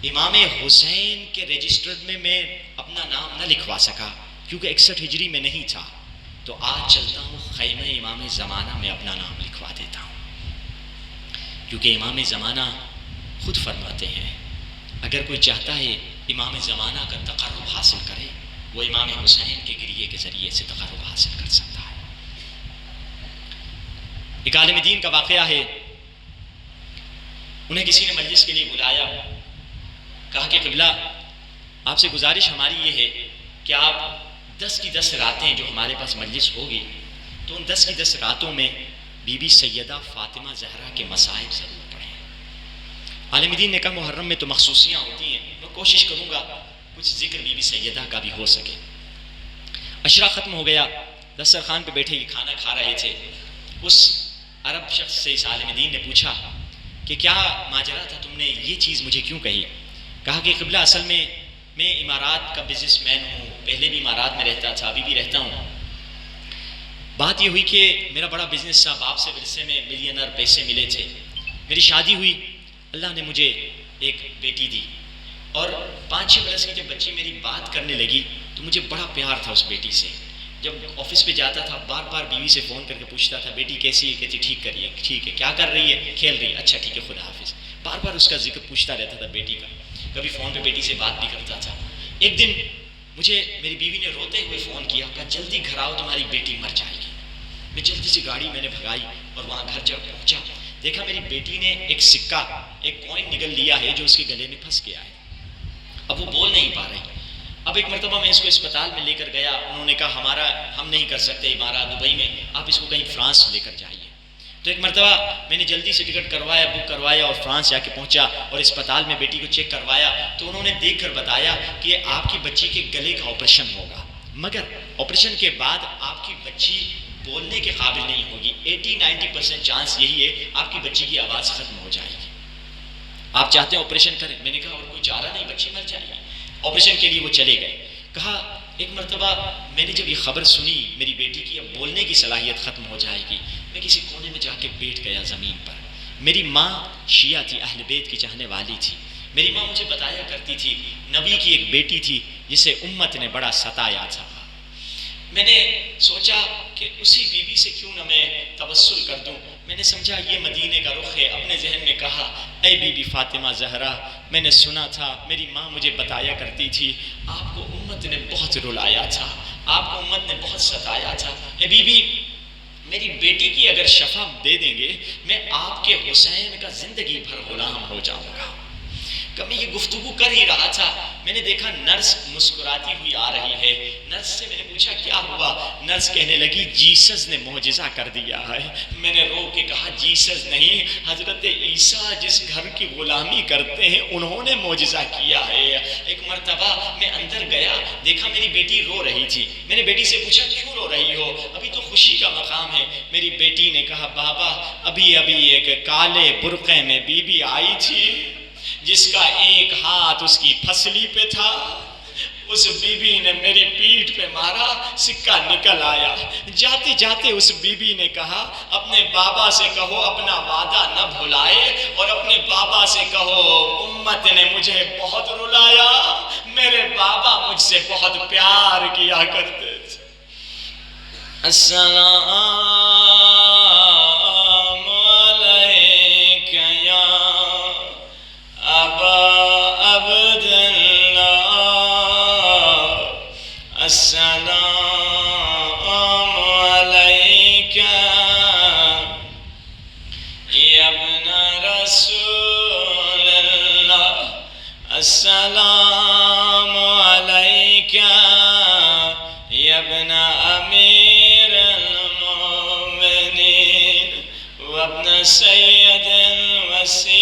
امام حسین کے رجسٹرڈ میں اپنا نام نہ لکھوا سکا کیونکہ 61 ہجری میں نہیں تھا، تو آج چلتا ہوں خیمہ امام زمانہ میں اپنا نام لکھوا دیتا ہوں، کیونکہ امام زمانہ خود فرماتے ہیں اگر کوئی چاہتا ہے امام زمانہ کا تقرب حاصل کرے وہ امام حسین کے گریے کے ذریعے سے تقرب حاصل کر سکتا ہے۔ ایک عالم دین کا واقعہ ہے، انہیں کسی نے مجلس کے لیے بلایا، کہا کہ قبلہ آپ سے گزارش ہماری یہ ہے کہ آپ 10 کی 10 راتیں جو ہمارے پاس مجلس ہوگی تو ان 10 کی 10 راتوں میں بی بی سیدہ فاطمہ زہرا کے مصائب ضرور پڑھیں۔ عالم دین نے کہا محرم میں تو مخصوصیاں ہوتی ہیں، میں کوشش کروں گا کچھ ذکر بی بی سیدہ کا بھی ہو سکے۔ عشرہ ختم ہو گیا، دسترخوان پہ بیٹھے ہی کھانا کھا رہے تھے، اس عرب شخص سے اس عالم دین نے پوچھا کہ کیا ماجرا تھا، تم نے یہ چیز مجھے کیوں کہی؟ کہا کہ قبلہ اصل میں امارات کا بزنس مین ہوں، پہلے بھی امارات میں رہتا تھا، ابھی بھی رہتا ہوں۔ بات یہ ہوئی کہ میرا بڑا بزنس تھا، باپ سے ورثے میں ملینر پیسے ملے تھے، میری شادی ہوئی، اللہ نے مجھے ایک بیٹی دی، اور 5-6 برس کی جب بچی میری بات کرنے لگی تو مجھے بڑا پیار تھا اس بیٹی سے۔ جب آفس پہ جاتا تھا بار بار بیوی سے فون کر کے پوچھتا تھا بیٹی کیسی ہے، کہتی ٹھیک کریے، ٹھیک ہے، کیا کر رہی ہے، کھیل رہی ہے، اچھا ٹھیک ہے خدا حافظ، بار بار اس کا ذکر پوچھتا رہتا تھا بیٹی کا، کبھی فون پہ بیٹی سے بات بھی کرتا تھا۔ ایک دن مجھے میری بیوی نے روتے ہوئے فون کیا، کہا جلدی گھر آؤ تمہاری بیٹی مر جائے گی۔ میں جلدی سے گاڑی میں نے بھگائی اور وہاں گھر جب پہنچا دیکھا میری بیٹی نے ایک سکہ، ایک کوئن نگل لیا ہے جو اس کے گلے میں پھنس گیا ہے، اب وہ بول نہیں پا رہی۔ اب ایک مرتبہ میں اس کو اسپتال میں لے کر گیا، انہوں نے کہا ہم نہیں کر سکتے امارات دبئی میں، آپ اس کو کہیں فرانس لے کر جائیے۔ تو ایک مرتبہ میں نے جلدی سے ٹکٹ کروایا، بک کروایا اور فرانس جا کے پہنچا اور اسپتال میں بیٹی کو چیک کروایا تو انہوں نے دیکھ کر بتایا کہ آپ کی بچی کے گلے کا آپریشن ہوگا، مگر آپریشن کے بعد آپ کی بچی بولنے کے قابل نہیں ہوگی، 80-90% چانس یہی ہے آپ کی بچی کی آواز ختم ہو جائے گی، آپ چاہتے ہیں آپریشن کریں؟ میں نے کہا اور کوئی چارہ نہیں، بچی مر جائے گی۔ آپریشن کے لیے وہ چلے گئے۔ کہا ایک مرتبہ میں نے جب یہ خبر سنی میری بیٹی کی اب بولنے کی صلاحیت ختم ہو جائے گی، میں کسی کونے میں جا کے بیٹھ گیا زمین پر۔ میری ماں شیعہ تھی، اہل بیت کی چاہنے والی تھی، میری ماں مجھے بتایا کرتی تھی نبی کی ایک بیٹی تھی جسے امت نے بڑا ستایا تھا۔ میں نے سوچا کہ اسی بیوی سے کیوں نہ میں توسل کر دوں، میں نے سمجھا یہ مدینے کا رخ ہے، اپنے ذہن میں کہا اے بی بی فاطمہ زہرا، میں نے سنا تھا میری ماں مجھے بتایا کرتی تھی آپ کو امت نے بہت رلایا تھا، آپ کو امت نے بہت ستایا تھا، اے بی بی میری بیٹی کی اگر شفا دے دیں گے میں آپ کے حسین کا زندگی بھر غلام ہو جاؤں گا۔ کہ میں یہ گفتگو کر ہی رہا تھا، میں نے دیکھا نرس مسکراتی ہوئی آ رہی ہے، نرس سے میں نے پوچھا کیا ہوا؟ نرس کہنے لگی جیسس نے معجزہ کر دیا ہے۔ میں نے رو کے کہا جیسس نہیں، حضرت عیسیٰ جس گھر کی غلامی کرتے ہیں انہوں نے معجزہ کیا ہے۔ ایک مرتبہ میں اندر گیا، دیکھا میری بیٹی رو رہی تھی، میں نے بیٹی سے پوچھا کیوں رو رہی ہو؟ ابھی تو خوشی کا مقام ہے۔ میری بیٹی نے کہا بابا ابھی ایک کالے برقعے میں بی بی آئی تھی جس کا ایک ہاتھ اس کی پھسلی پہ تھا، اس بی بی نے میری پیٹھ پہ مارا، سکہ نکل آیا۔ جاتے جاتے اس بی بی نے کہا اپنے بابا سے کہو اپنا وعدہ نہ بھلائے، اور اپنے بابا سے کہو امت نے مجھے بہت رلایا، میرے بابا مجھ سے بہت پیار کیا کرتے تھے۔ السلام علیک یا ابا عبداللہ، السلام علیک یا ابن رسول اللہ، السلام علیک یا ابن امیر المؤمنین وابن سید الوسیل،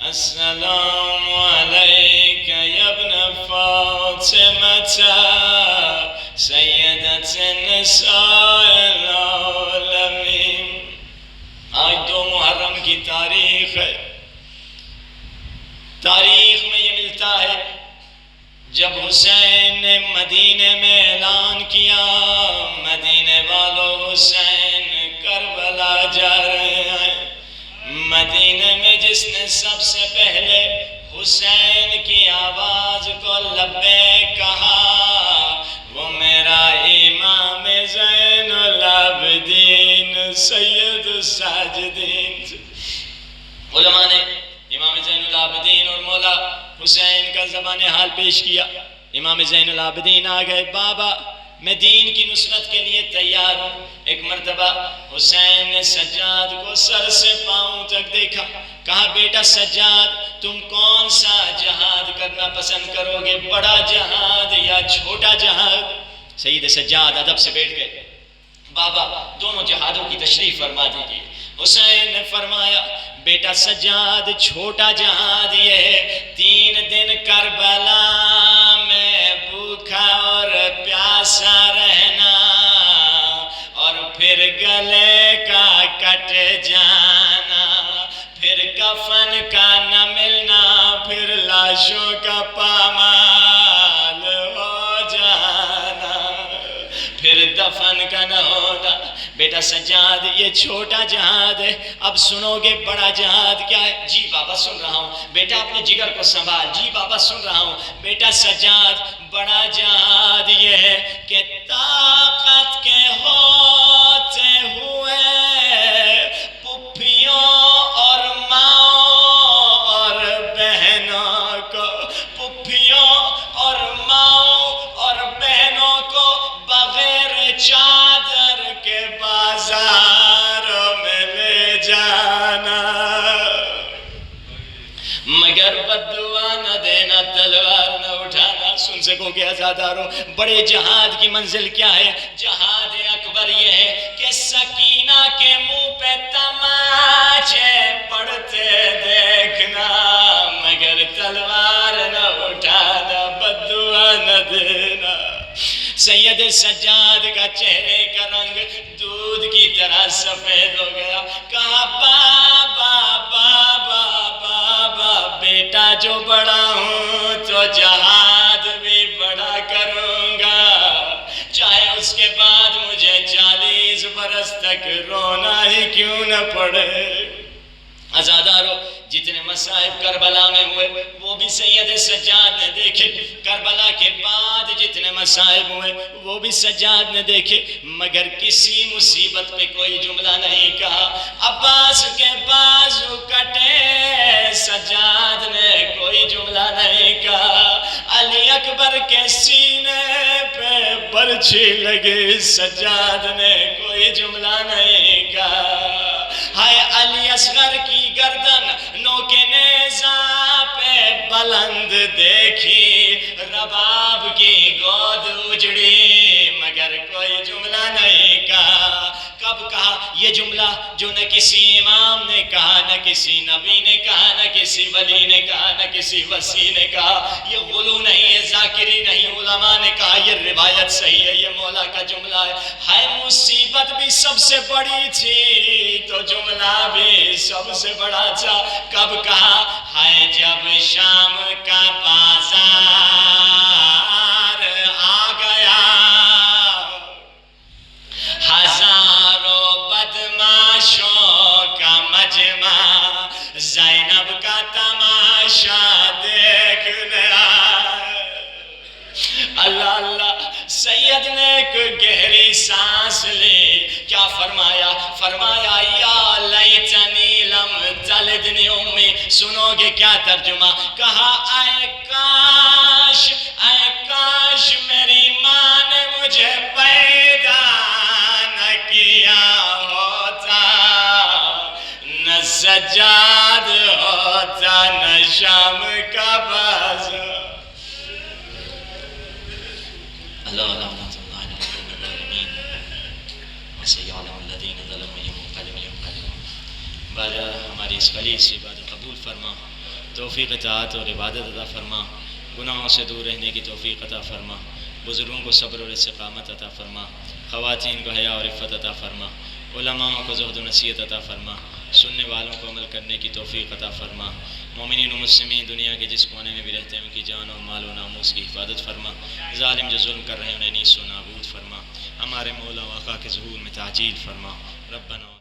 السلام علیک یا ابن فاطمہ سیدۃ النساء العالمین۔ آج 2 محرم کی تاریخ ہے، تاریخ میں یہ ملتا ہے جب حسین نے مدینے میں اعلان کیا مدینے والوں حسین کربلا جا رہے ہیں، مدینے میں جس نے سب سے پہلے حسین کی آواز کو لبیک کہا وہ میرا امام زین العابدین سید الساجدین۔ علماء نے امام زین العابدین اور مولا حسین کا زبان حال پیش کیا۔ امام زین العابدین آ گئے، بابا میں دین کی نصرت کے لیے تیار ہوں۔ ایک مرتبہ حسین نے سجاد کو سر سے پاؤں تک دیکھا، کہا بیٹا سجاد تم کون سا جہاد کرنا پسند کرو گے، بڑا جہاد یا چھوٹا جہاد؟ سید سجاد ادب سے بیٹھ گئے، بابا دونوں جہادوں کی تشریح فرما دیجیے۔ حسین نے فرمایا بیٹا سجاد چھوٹا جہاد یہ ہے 3 دن کربلا میں بھوکا اور پیاسا رہنا، اور پھر گلے کا کٹ جانا، پھر کفن کا نہ ملنا، پھر لاشوں کا پامال ہو پھر دفن کا نہ ہونا۔ بیٹا سجاد یہ چھوٹا جہاد ہے، اب سنو گے بڑا جہاد کیا ہے۔ جی بابا سن رہا ہوں۔ بیٹا اپنے جگر کو سنبھال۔ جی بابا سن رہا ہوں۔ بیٹا سجاد بڑا جہاد یہ ہے کہ طاقت کے ہوتے ہوئے پھپھیوں اور ماؤں اور بہنوں کو، پھپھیوں اور ماؤں اور بہنوں کو بغیر چادر کے بازاروں میں لے جانا، مگر بددعا نہ دینا، تلوار نہ اٹھانا۔ سن سکو گے عزادارو، بڑے جہاد کی منزل کیا ہے؟ جہاد اکبر یہ ہے کہ سکینہ کے منہ پہ تماچے پڑتے دیکھنا، مگر تلوار نہ اٹھانا، بددعا نہ دینا۔ سید سجاد کا چہرے کا رنگ دودھ کی طرح سفید ہو گیا۔ کہا بابا بابا بابا، بیٹا جو بڑا ہوں تو جہاد بھی بڑا کروں گا، چاہے اس کے بعد مجھے 40 برس تک رونا ہی کیوں نہ پڑے۔ عزادارو، جتنے مصائب کربلا میں ہوئے وہ بھی سید سجاد نے دیکھے، کربلا کے بعد جتنے مصائب ہوئے وہ بھی سجاد نے دیکھے، مگر کسی مصیبت پہ کوئی جملہ نہیں کہا۔ عباس کے بازو کٹے، سجاد نے کوئی جملہ نہیں کہا۔ علی اکبر کے سینے پہ برچھی لگی، سجاد نے کوئی جملہ نہیں کہا۔ ہائے علی اصغر کی گردن نوک نیزہ پہ بلند دیکھی، رباب کی گود اجڑی، مگر کوئی جملہ نہیں کہا۔ کب کہا یہ جملہ جو نہ کسی امام نے کہا، نہ کسی نبی نے کہا، نہ کسی ولی نے کہا، نہ کسی وصی نے کہا؟ یہ غلو نہیں ہے، ذاکری نہیں، علماء نے کہا یہ روایت صحیح ہے، یہ مولا کا جملہ ہے۔ ہائے مصیبت بھی سب سے بڑی تھی تو جملہ بھی سب سے بڑا تھا۔ کب کہا؟ ہائے جب شام کا بازار آ گیا، ہزاروں بدماشوں کا مجمع زینب کا تماشا دیکھنے آئے۔ اللہ اللہ، سید نے ایک گہری سانس لی، کیا فرمایا؟ فرمایا یا لیتنی لم تلدنی امی۔ سنو گے کیا ترجمہ؟ کہا اے کاش میری ماں نے مجھے پیدا نہ کیا ہوتا، نہ سجاد ہوتا، نہ شام کا بازار۔ اللہ اللہ بارہ ہماری اس خلیص سے عبادت قبول فرما، توفیق اطاعت اور عبادت عطا فرما، گناہوں سے دور رہنے کی توفیق عطا فرما، بزرگوں کو صبر اور استقامت عطا فرما، خواتین کو حیا اور عفت عطا فرما، علماء کو زہد و نصیحت عطا فرما، سننے والوں کو عمل کرنے کی توفیق عطا فرما، مومنین و مسلمین دنیا کے جس کونے میں بھی رہتے ہیں ان کی جان و مال و ناموس کی حفاظت فرما، ظالم جو ظلم کر رہے ہیں انہیں نیست و نابود فرما، ہمارے مولا و آقا کے ظہور میں تعجیل فرما۔ ربنا